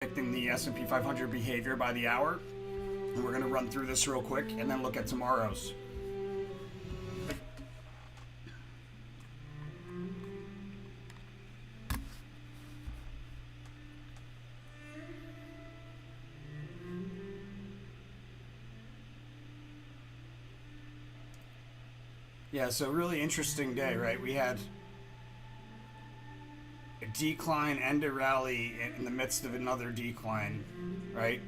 predicting the S&P 500 behavior by the hour. And we're going to run through this real quick and then look at tomorrow's. Yeah, so really interesting day, right? We had a decline and a rally in the midst of another decline, right?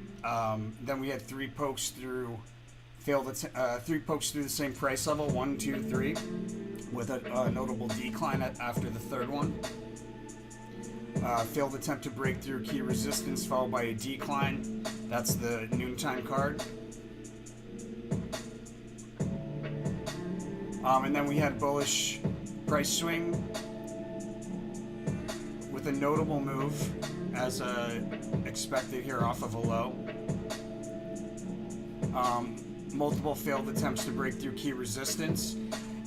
Then we had three pokes through the same price level, 1, 2, 3, with a notable decline after the third one. Failed attempt to break through key resistance, followed by a decline. That's the noontime card. And then we had bullish price swing with a notable move as expected here off of a low. Multiple failed attempts to break through key resistance.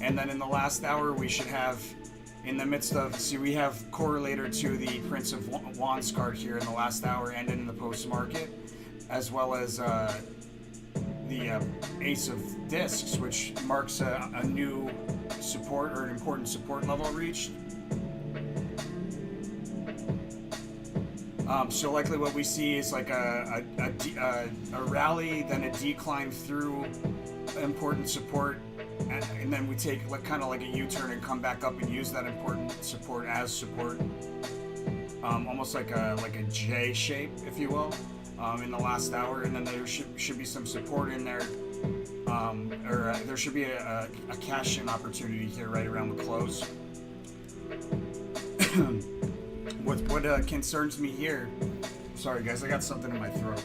And then in the last hour we should have, in the midst of, see, we have correlator to the Prince of Wands card here in the last hour and in the post-market, as well as the Ace of Discs, which marks a new support or an important support level reached. So likely what we see is like a rally, then a decline through important support, and then we take like kind of like a U-turn and come back up and use that important support as support, almost like a J shape, if you will. In the last hour, and then there should be some support in there, or there should be a cash-in opportunity here right around the close. What concerns me here, sorry guys, I got something in my throat.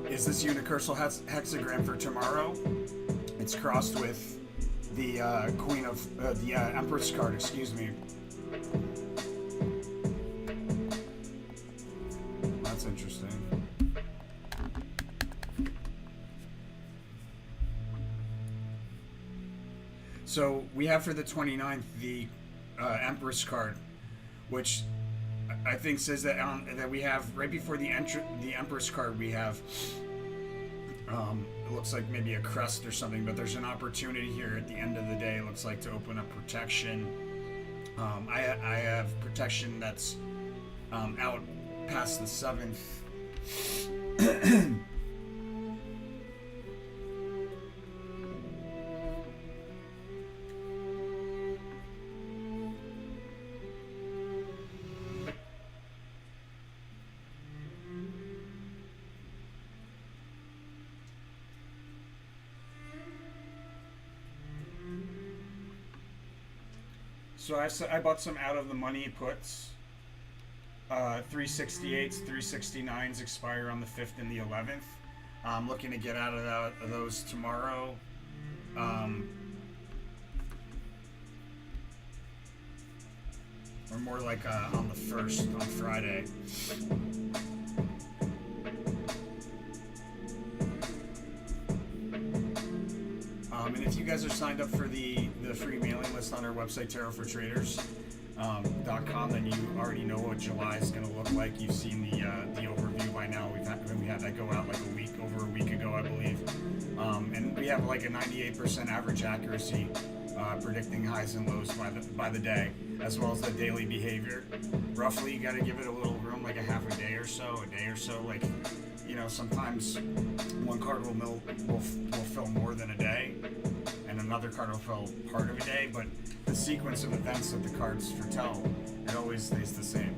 Is this UNICURSAL hexagram for tomorrow? It's crossed with the Queen of the Empress card, excuse me. That's interesting. So we have for the 29th the Empress card, which I think says that that we have right before the Empress card we have. It looks like maybe a crest or something, but there's an opportunity here at the end of the day, it looks like, to open up protection. I have protection that's out past the 7th. So I bought some out of the money puts. 368s, 369s expire on the 5th and the 11th. I'm looking to get out of those tomorrow. Or more like on the 1st, on Friday. And if you guys are signed up for the free mailing list on our website, tarotfortraders.com, then you already know what July is going to look like. You've seen the overview by now. We had that go out like over a week ago, I believe. And we have like a 98% average accuracy predicting highs and lows by the day, as well as the daily behavior. Roughly, you got to give it a little room, like a half a day or so, like, you know, sometimes one card will fill more than a day, and another card will fill part of a day, but the sequence of events that the cards foretell, it always stays the same.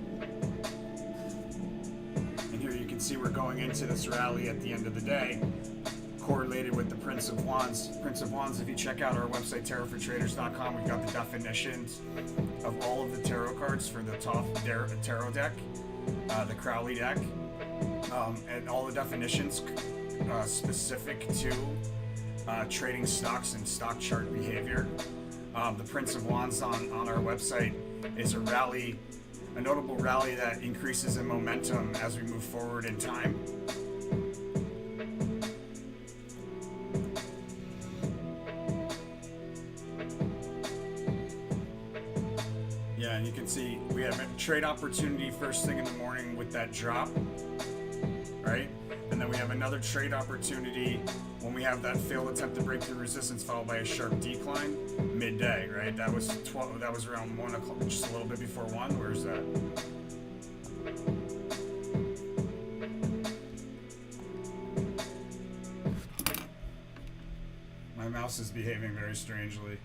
And here you can see we're going into this rally at the end of the day, correlated with the Prince of Wands. Prince of Wands, if you check out our website, tarotfortraders.com, we've got the definitions of all of the tarot cards for the top tarot deck, the Crowley deck, and all the definitions specific to trading stocks and stock chart behavior. The Prince of Wands on our website is a notable rally that increases in momentum as we move forward in time. can see we have a trade opportunity first thing in the morning with that drop, right? And then we have another trade opportunity when we have that failed attempt to break through resistance followed by a sharp decline midday, right? That was around 1 o'clock, just a little bit before 1. Where's that? My mouse is behaving very strangely.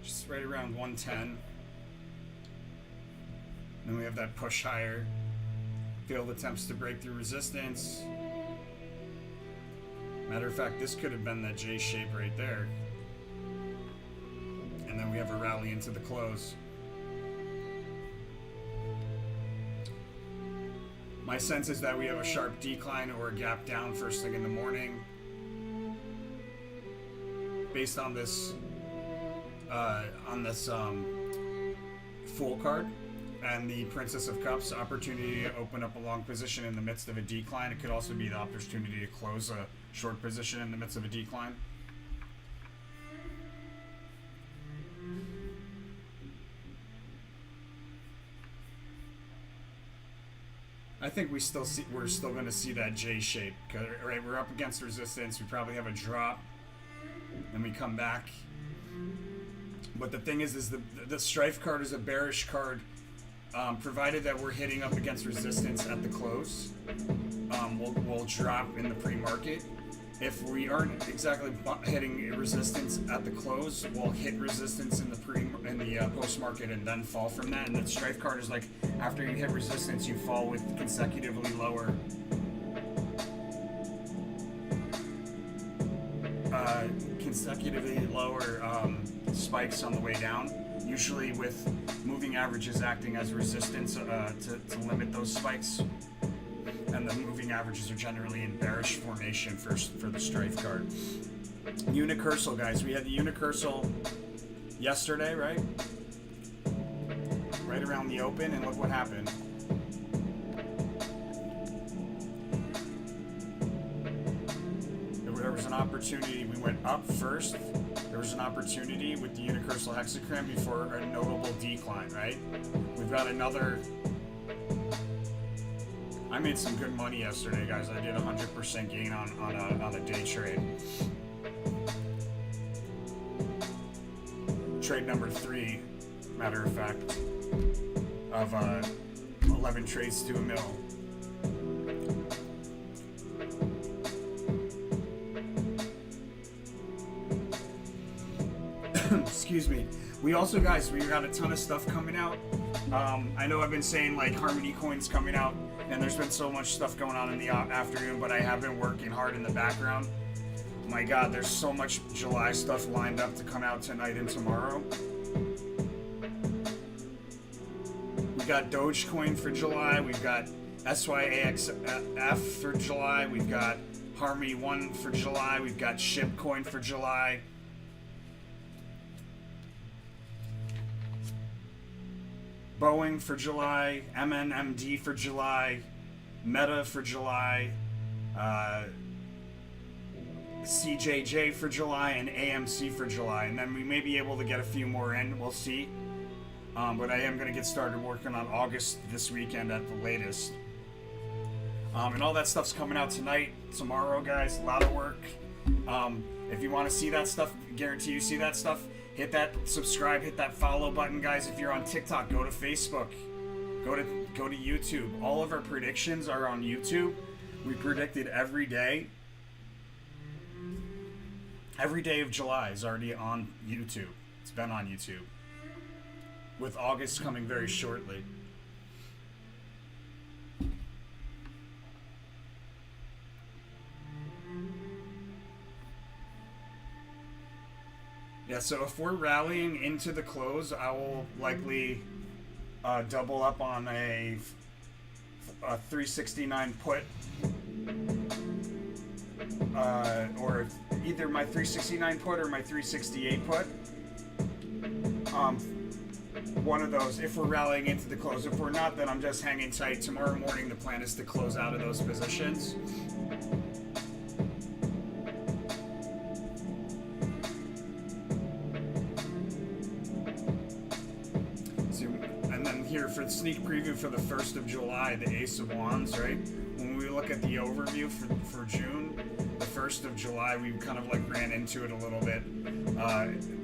Just right around 110. Then we have that push higher. Failed attempts to break through resistance. Matter of fact, this could have been that J shape right there. And then we have a rally into the close. My sense is that we have a sharp decline or a gap down first thing in the morning. Based on this Fool card and the Princess of Cups, opportunity to open up a long position in the midst of a decline. It could also be the opportunity to close a short position in the midst of a decline. I think we're still going to see that J shape. Right, we're up against resistance. We probably have a drop, and we come back. But the thing is the Strife card is a bearish card, provided that we're hitting up against resistance at the close. We'll drop in the pre-market. If we aren't exactly hitting resistance at the close, we'll hit resistance in the post-market and then fall from that. And the Strife card is like after you hit resistance, you fall with consecutively lower spikes on the way down, usually with moving averages acting as resistance to limit those spikes. And the moving averages are generally in bearish formation for the Strife card. UNICURSAL, guys. We had the UNICURSAL yesterday, right? Right around the open, and look what happened. There was an opportunity. We went up first. There was an opportunity with the UNICURSAL HEXIGRAM before a notable decline, right? We've got another. I made some good money yesterday, guys. I did 100% gain on a day trade. Trade number 3, matter of fact, of 11 trades to a mil. Excuse me. We also, guys, we got a ton of stuff coming out. I know I've been saying like Harmony Coin's coming out, and there's been so much stuff going on in the afternoon, but I have been working hard in the background. My God, there's so much July stuff lined up to come out tonight and tomorrow. We got Dogecoin for July. We've got SYAXF for July. We've got Harmony 1 for July. We've got Shipcoin for July. Boeing for July, MNMD for July, Meta for July, CJJ for July, and AMC for July. And then we may be able to get a few more in, we'll see. But I am going to get started working on August this weekend at the latest. And all that stuff's coming out tonight, tomorrow, guys. A lot of work. If you want to see that stuff, guarantee you see that stuff. Hit that subscribe, hit that follow button, guys. If you're on TikTok, go to Facebook, go to YouTube. All of our predictions are on YouTube. We predicted every day. Every day of July is already on YouTube. It's been on YouTube. With August coming very shortly. Yeah, so if we're rallying into the close, I will likely double up on a 369 put, or either my 369 put or my 368 put. One of those, if we're rallying into the close. If we're not, then I'm just hanging tight. Tomorrow morning, the plan is to close out of those positions. sneak preview for the 1st of July, the Ace of Wands, right? When we look at the overview for June, the 1st of July, we kind of like ran into it a little bit.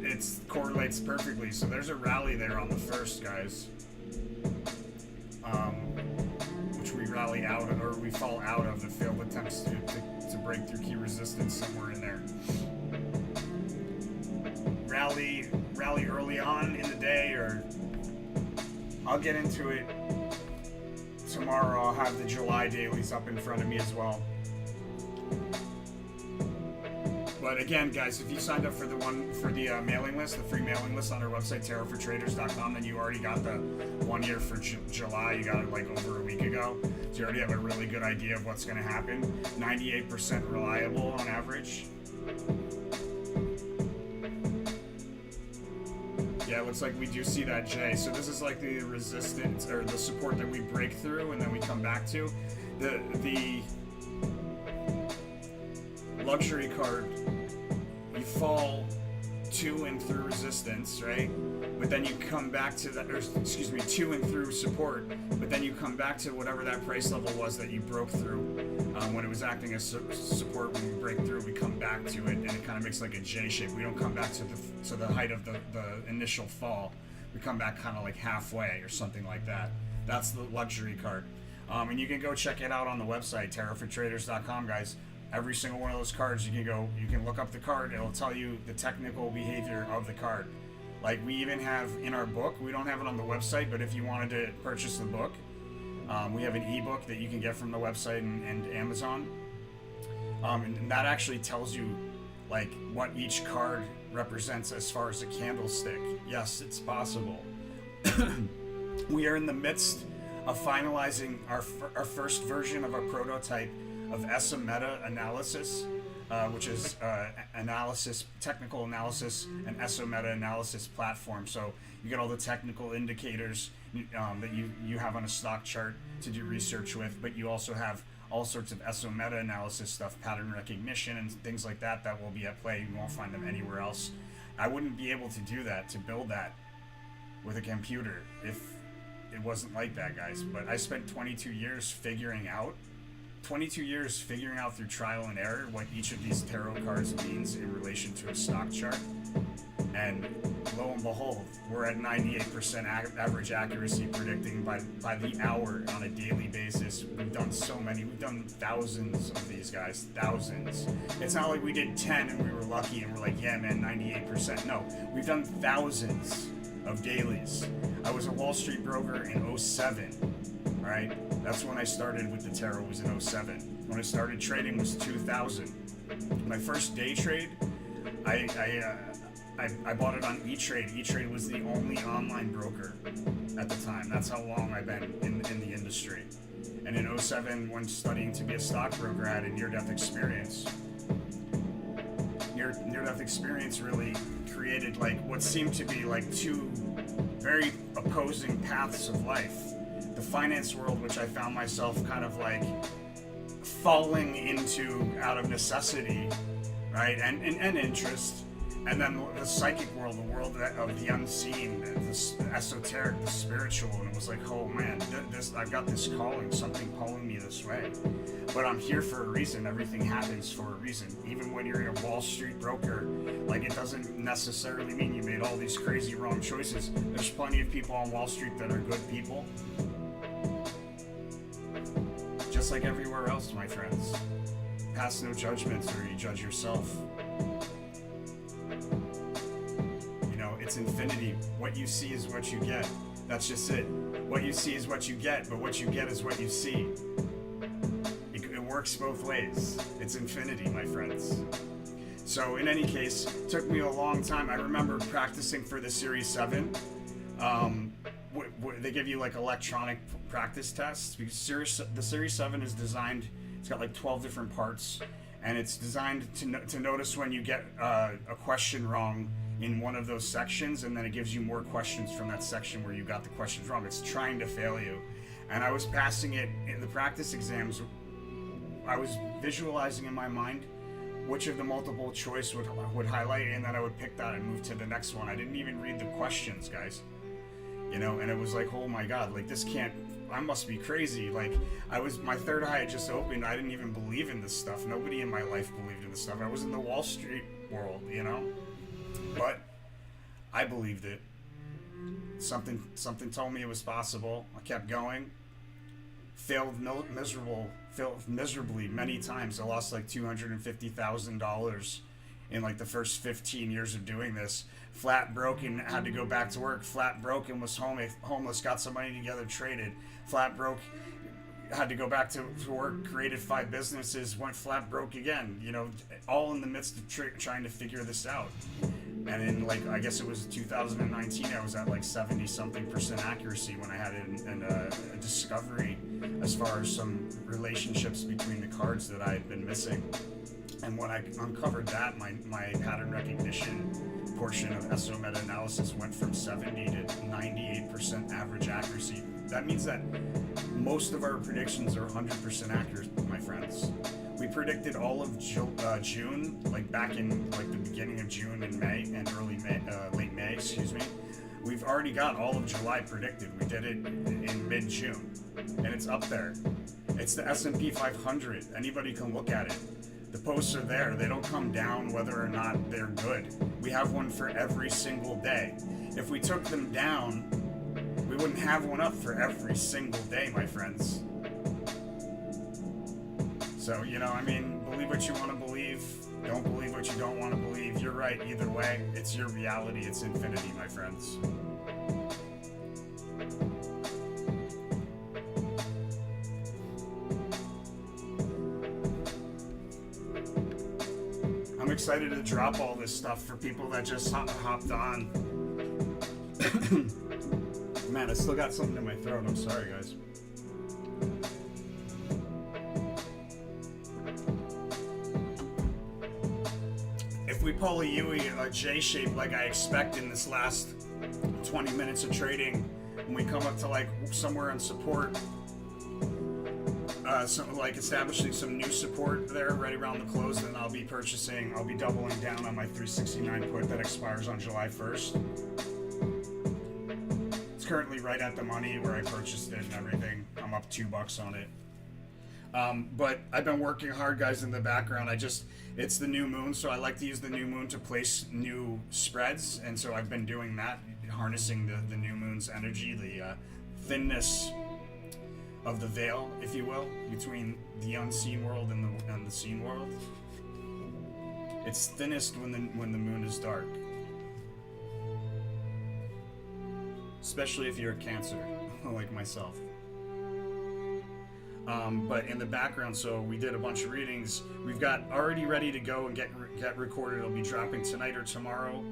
It correlates perfectly. So there's a rally there on the 1st, guys. Which we rally out of, or we fall out of the failed attempts to break through key resistance somewhere in there. Rally early on in the day, or I'll get into it tomorrow. I'll have the July dailies up in front of me as well. But again, guys, if you signed up for the mailing list, the free mailing list on our website, tarotfortraders.com, then you already got the 1 year for July. You got it like over a week ago. So you already have a really good idea of what's going to happen. 98% reliable on average. Yeah, it looks like we do see that J. So this is like the resistance or the support that we break through and then we come back to. The luxury card, you fall to and through resistance, right? But then you come back to that, or excuse me, to and through support, but then you come back to whatever that price level was that you broke through. When it was acting as support, when we break through, we come back to it, and it kind of makes like a J shape. We don't come back to the height of the initial fall. We come back kind of like halfway or something like that. That's the luxury card. And you can go check it out on the website, tarotfortraders.com, guys. Every single one of those cards, you can look up the card. It'll tell you the technical behavior of the card. Like we even have in our book, we don't have it on the website, but if you wanted to purchase the book, we have an ebook that you can get from the website and Amazon. And that actually tells you like what each card represents as far as a candlestick. Yes, it's possible. We are in the midst of finalizing our first version of our prototype of ESA meta analysis, which is technical analysis and ESA meta analysis platform. So you get all the technical indicators that you have on a stock chart to do research with, but you also have all sorts of ESA meta analysis stuff, pattern recognition and things like that will be at play. You won't find them anywhere else. I wouldn't be able to do that, to build that with a computer if it wasn't like that, guys. But I spent 22 years figuring out through trial and error what each of these tarot cards means in relation to a stock chart. And lo and behold, we're at 98% average accuracy predicting by the hour on a daily basis. We've done so many. We've done thousands of these, guys. Thousands. It's not like we did 10 and we were lucky and we're like, yeah, man, 98%. No, we've done thousands of dailies. I was a Wall Street broker in 07. All right, that's when I started with the tarot, was in 07. When I started trading was 2000. My first day trade, I bought it on E-Trade. E-Trade was the only online broker at the time. That's how long I've been in the industry. And in 07, when studying to be a stockbroker, I had a near-death experience. Near-death experience really created like what seemed to be like two very opposing paths of life. The finance world, which I found myself kind of like falling into out of necessity, right, and interest, and then the psychic world, the world of the unseen, the esoteric, the spiritual, and it was like, oh man, I've got this calling, something pulling me this way, but I'm here for a reason. Everything happens for a reason. Even when you're a Wall Street broker, like it doesn't necessarily mean you made all these crazy wrong choices. There's plenty of people on Wall Street that are good people. Just like everywhere else, my friends. Pass no judgments or you judge yourself. You know, it's infinity. What you see is what you get. That's just it. What you see is what you get, but what you get is what you see. It works both ways. It's infinity, my friends. So in any case, it took me a long time. I remember practicing for the Series 7. They give you like electronic practice tests because the Series 7 is designed, it's got like 12 different parts, and it's designed to notice when you get a question wrong in one of those sections, and then it gives you more questions from that section where you got the questions wrong. It's trying to fail you. And I was passing it in the practice exams. I was visualizing in my mind which of the multiple choice would highlight, and then I would pick that and move to the next one. I didn't even read the questions, guys. you know, and it was like, oh my God, like this can't, I must be crazy. Like my third eye had just opened. I didn't even believe in this stuff. Nobody in my life believed in this stuff. I was in the Wall Street world, you know, but I believed it. Something told me it was possible. I kept going. Failed miserably many times. I lost like $250,000 in like the first 15 years of doing this. Flat broken, had to go back to work. Flat broken, was homeless, got some money together, traded. Flat broke, had to go back to work, created 5 businesses, went flat broke again. You know, all in the midst of trying to figure this out. And in like, I guess it was 2019, I was at like 70-something% accuracy when I had a discovery as far as some relationships between the cards that I had been missing. And when I uncovered that, my pattern recognition portion of SO meta-analysis went from 70 to 98% average accuracy. That means that most of our predictions are 100% accurate, my friends. We predicted all of June, like back in like the beginning of June and May and late May, excuse me. We've already got all of July predicted. We did it in mid-June, and it's up there. It's the S&P 500. Anybody can look at it. The posts are there. They don't come down whether or not they're good. We have one for every single day. If we took them down, we wouldn't have one up for every single day, my friends. So, you know, I mean, believe what you want to believe. Don't believe what you don't want to believe. You're right either way. It's your reality. It's infinity, my friends. I'm excited to drop all this stuff for people that just hopped on. Man, I still got something in my throat. I'm sorry, guys. If we pull a J shape like I expect in this last 20 minutes of trading, when we come up to like somewhere on support, like establishing some new support there right around the close, then I'll be doubling down on my 369 put that expires on July 1st. It's currently right at the money where I purchased it and everything. I'm up $2 on it. But I've been working hard, guys, in the background. It's the new moon, so I like to use the new moon to place new spreads, and so I've been doing that, harnessing the new moon's energy, the thinness of the veil, if you will, between the unseen world and the seen world. It's thinnest when the moon is dark, especially if you're a Cancer, like myself. But in the background, so we did a bunch of readings. We've got already ready to go and get recorded. It'll be dropping tonight or tomorrow.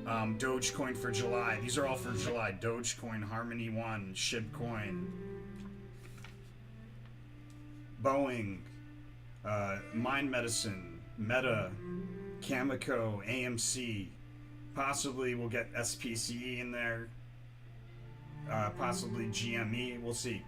Dogecoin for July. These are all for July. Dogecoin, Harmony One, Shibcoin, Boeing, Mind Medicine, Meta, Cameco, AMC. Possibly we'll get SPCE in there. Possibly GME. We'll see.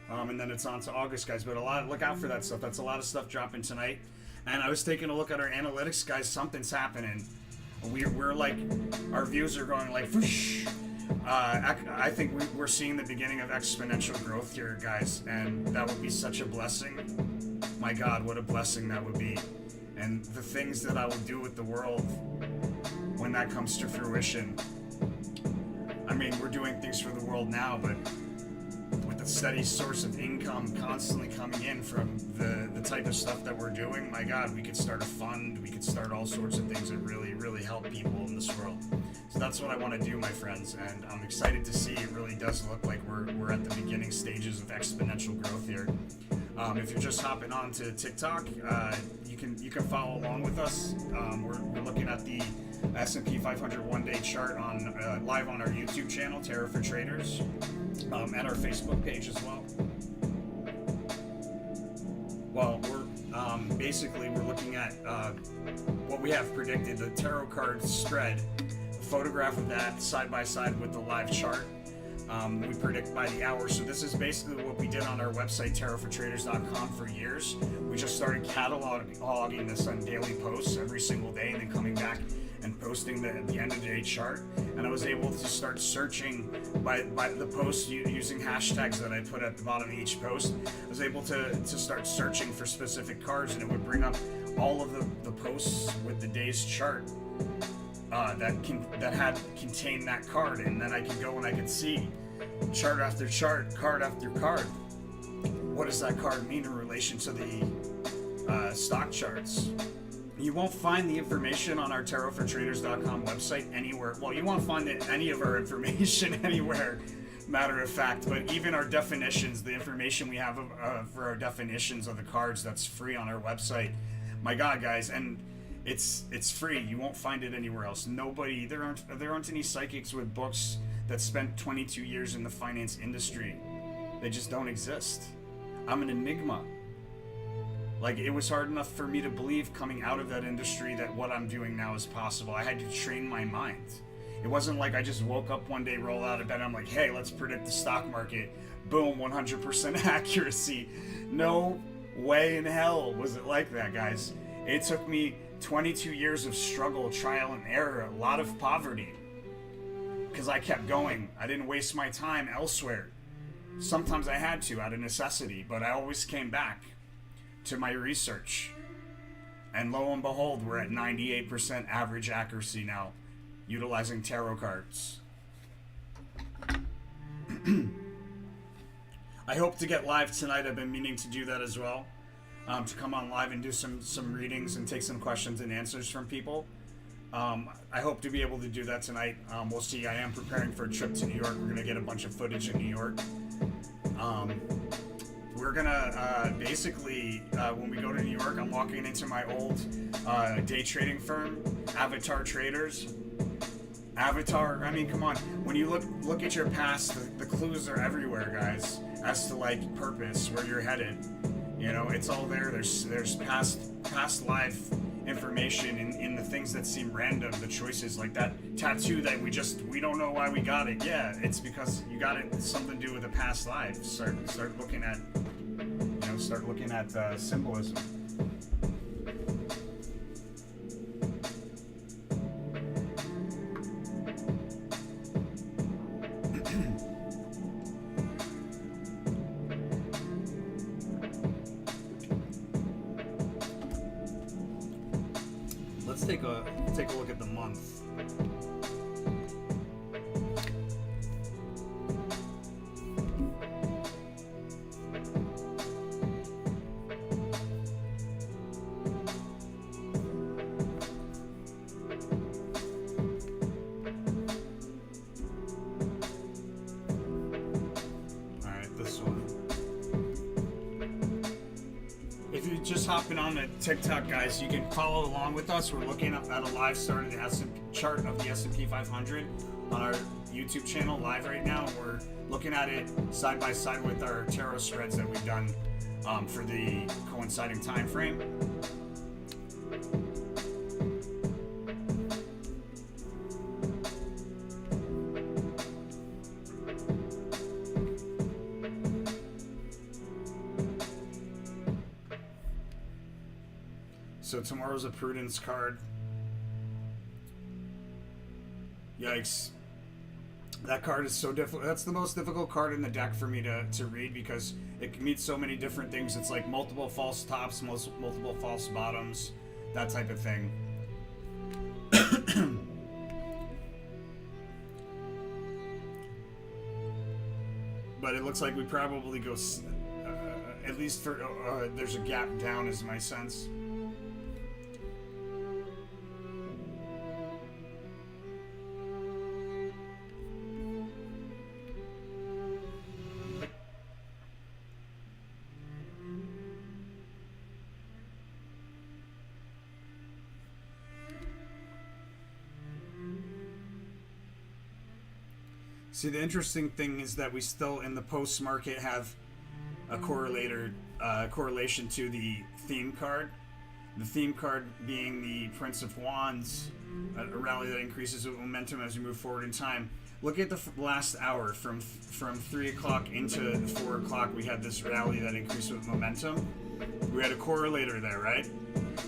And then it's on to August, guys. But look out for that stuff. That's a lot of stuff dropping tonight. And I was taking a look at our analytics, guys. Something's happening. We're like, our views are going like, whoosh. I think we're seeing the beginning of exponential growth here, guys. And that would be such a blessing. My God, what a blessing that would be. And the things that I will do with the world when that comes to fruition. I mean, we're doing things for the world now, but with a steady source of income constantly coming in from the type of stuff that we're doing, my God, we could start a fund, we could start all sorts of things that really, really help people in this world. So that's what I want to do, my friends, and I'm excited to see. It really does look like we're at the beginning stages of exponential growth here. If you're just hopping on to TikTok, you can follow along with us. We're looking at the S&P 500 one-day chart on live on our YouTube channel, Terror for Traders, and our Facebook page as well. Well, we're looking at what we have predicted, the tarot card spread, a photograph of that side by side with the live chart. We predict by the hour. So this is basically what we did on our website, tarotfortraders.com, for years. We just started cataloging this on daily posts every single day, and then coming back and posting the end of day chart, and I was able to start searching by the post using hashtags that I put at the bottom of each post. I was able to start searching for specific cards, and it would bring up all of the posts with the day's chart that had contained that card, and then I could go and I could see chart after chart, card after card. What does that card mean in relation to the stock charts? You won't find the information on our tarotfortraders.com website anywhere. Well, you won't find any of our information anywhere, matter of fact, but even our definitions, the information we have for our definitions of the cards, that's free on our website. My God, guys, and it's free. You won't find it anywhere else. There aren't any psychics with books that spent 22 years in the finance industry. They just don't exist. I'm an enigma. Like, it was hard enough for me to believe coming out of that industry that what I'm doing now is possible. I had to train my mind. It wasn't like I just woke up one day, roll out of bed, and I'm like, hey, let's predict the stock market. Boom, 100% accuracy. No way in hell was it like that, guys. It took me 22 years of struggle, trial and error, a lot of poverty. Because I kept going. I didn't waste my time elsewhere. Sometimes I had to, out of necessity, but I always came back to my research. And lo and behold, we're at 98% average accuracy now, utilizing tarot cards. I hope to get live tonight. I've been meaning to do that as well. To come on live and do some readings and take some questions and answers from people. I hope to be able to do that tonight. We'll see. I am preparing for a trip to New York. We're going to get a bunch of footage in New York. We're going to basically, when we go to New York, I'm walking into my old day trading firm, Avatar Traders. Avatar, I mean, come on. When you look at your past, the clues are everywhere, guys, as to, like, purpose, where you're headed. You know, it's all there. There's past life information in the things that seem random, the choices, like that tattoo that we don't know why we got it. Yeah, it's because you got it. It's something to do with a past life. Start looking at symbolism. Let's take a look at the month. Hopping on the TikTok, guys, you can follow along with us. We're looking at a live start of the chart of the S&P 500 on our YouTube channel live right now. We're looking at it side by side with our tarot spreads that we've done for the coinciding time frame. So tomorrow's a prudence card. Yikes. That card is so difficult. That's the most difficult card in the deck for me to read because it means so many different things. It's like multiple false tops, multiple false bottoms, that type of thing. But it looks like we probably go, at least for, there's a gap down is my sense. See, the interesting thing is that we still, in the post-market, have a correlation to the theme card. The theme card being the Prince of Wands, a rally that increases with momentum as we move forward in time. Look at the last hour from 3 o'clock into 4 o'clock. We had this rally that increased with momentum. We had a correlator there, right?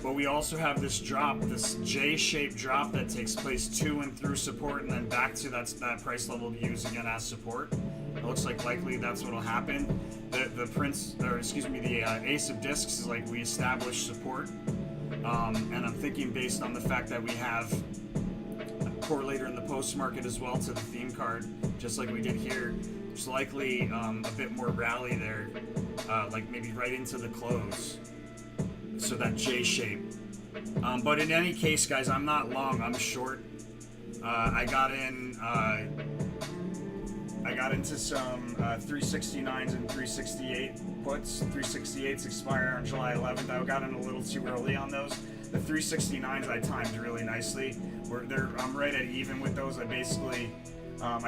But we also have this drop, this J-shaped drop that takes place to and through support, and then back to that price level to use again as support. It looks like likely that's what'll happen. The Ace of Discs is like we establish support, and I'm thinking based on the fact that we have a correlator in the post market as well to the theme card, just like we did here. There's likely a bit more rally there, like maybe right into the close. So that J shape. But in any case, guys, I'm not long. I'm short. I got into some 369s and 368 puts. 368s expire on July 11th. I got in a little too early on those. The 369s I timed really nicely. I'm right at even with those. I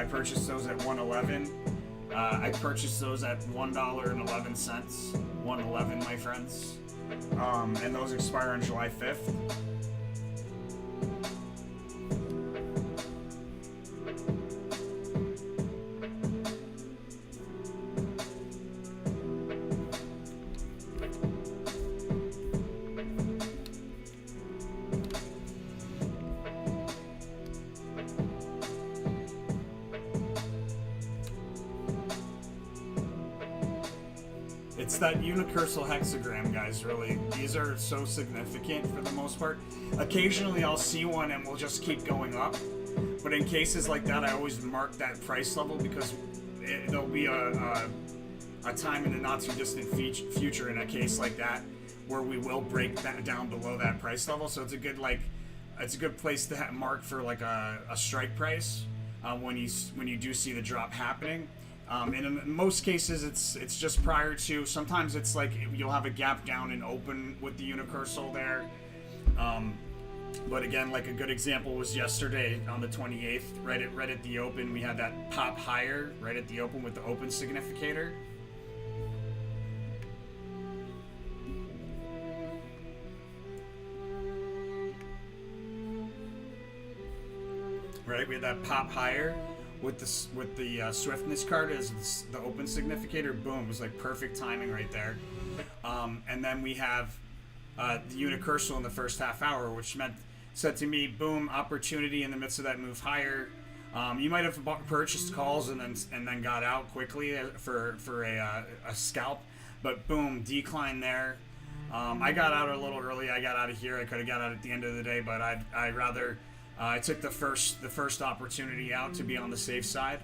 purchased those at 111. I purchased those at $1.11. 111, my friends. And those expire on July 5th. It's that UNICURSAL hexagram, guys, really. These are so significant for the most part. Occasionally I'll see one and we'll just keep going up. But in cases like that, I always mark that price level because there'll be a time in the not too distant future in a case like that where we will break that down below that price level. So it's a good place to mark for like a strike price when you do see the drop happening. And in most cases, it's just prior to. Sometimes it's like you'll have a gap down and open with the UNICURSAL there. But again, like a good example was yesterday on the 28th, right at the open, we had that pop higher right at the open with the open significator. Right, we had that pop higher. With the swiftness card as the open significator, boom, it was like perfect timing right there. And then we have the UNICURSAL in the first half hour, which said to me, boom, opportunity in the midst of that move higher. You might have purchased calls and then got out quickly for a scalp, but boom, decline there. I got out a little early. I got out of here. I could have got out at the end of the day, but I'd rather. I took the first opportunity out to be on the safe side.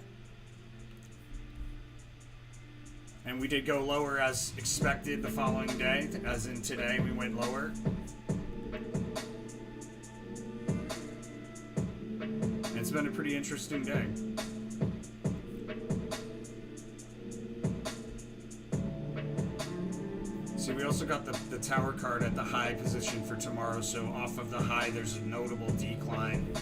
And we did go lower as expected the following day, as in today we went lower. It's been a pretty interesting day. See, we also got the tower card at the high position for tomorrow, so off of the high there's a notable decline.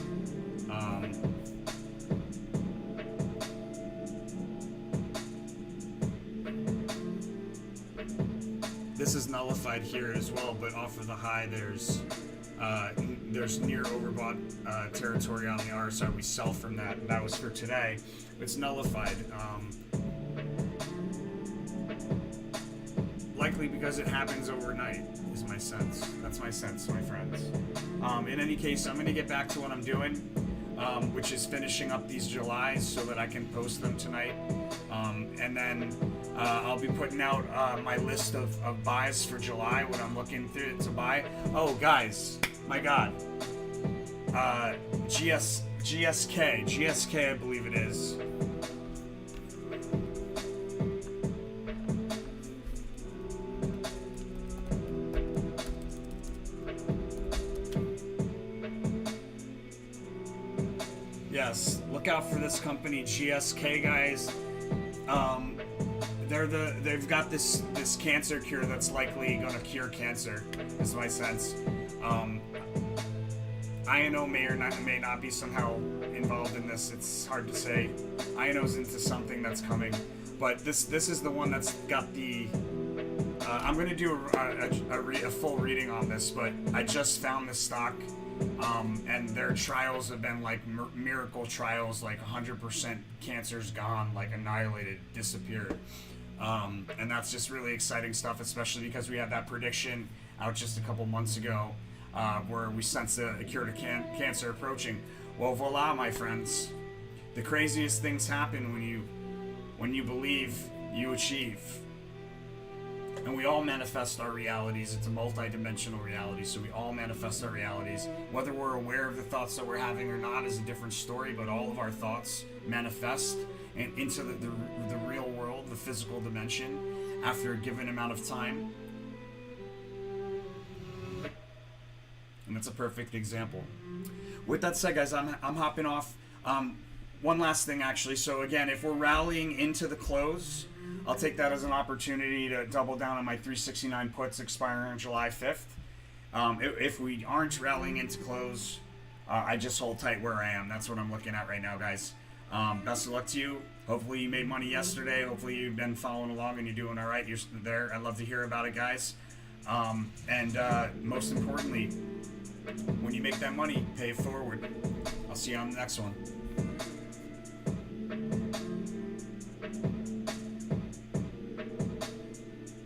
This is nullified here as well, but off of the high there's near overbought territory on the RSI. We sell from that. That was for today. It's nullified. Likely because it happens overnight, is my sense. That's my sense, my friends. In any case, I'm going to get back to what I'm doing, which is finishing up these Julys so that I can post them tonight. And then I'll be putting out my list of buys for July, what I'm looking through to buy. Oh, guys, my God. GSK, I believe it is. Yes, look out for this company, GSK, guys. They've got this cancer cure that's likely going to cure cancer, is my sense. INO may not be somehow involved in this. It's hard to say. INO's into something that's coming, but this is the one that's got the. I'm going to do a full reading on this, but I just found this stock And their trials have been like miracle trials, like 100% cancer's gone, like annihilated, disappeared. And that's just really exciting stuff, especially because we had that prediction out just a couple months ago, where we sensed a cure to cancer approaching. Well, voila, my friends. The craziest things happen when you believe, you achieve. And we all manifest our realities. It's a multi-dimensional reality, so we all manifest our realities. Whether we're aware of the thoughts that we're having or not is a different story, but all of our thoughts manifest into the real world, the physical dimension, after a given amount of time. And that's a perfect example. With that said, guys, I'm hopping off. One last thing, actually. So again, if we're rallying into the close, I'll take that as an opportunity to double down on my 369 puts expiring on July 5th. If we aren't rallying into close, I just hold tight where I am. That's what I'm looking at right now, guys. Best of luck to you. Hopefully you made money yesterday. Hopefully you've been following along and you're doing all right. You're there. I'd love to hear about it, guys. And most importantly, when you make that money, pay it forward. I'll see you on the next one.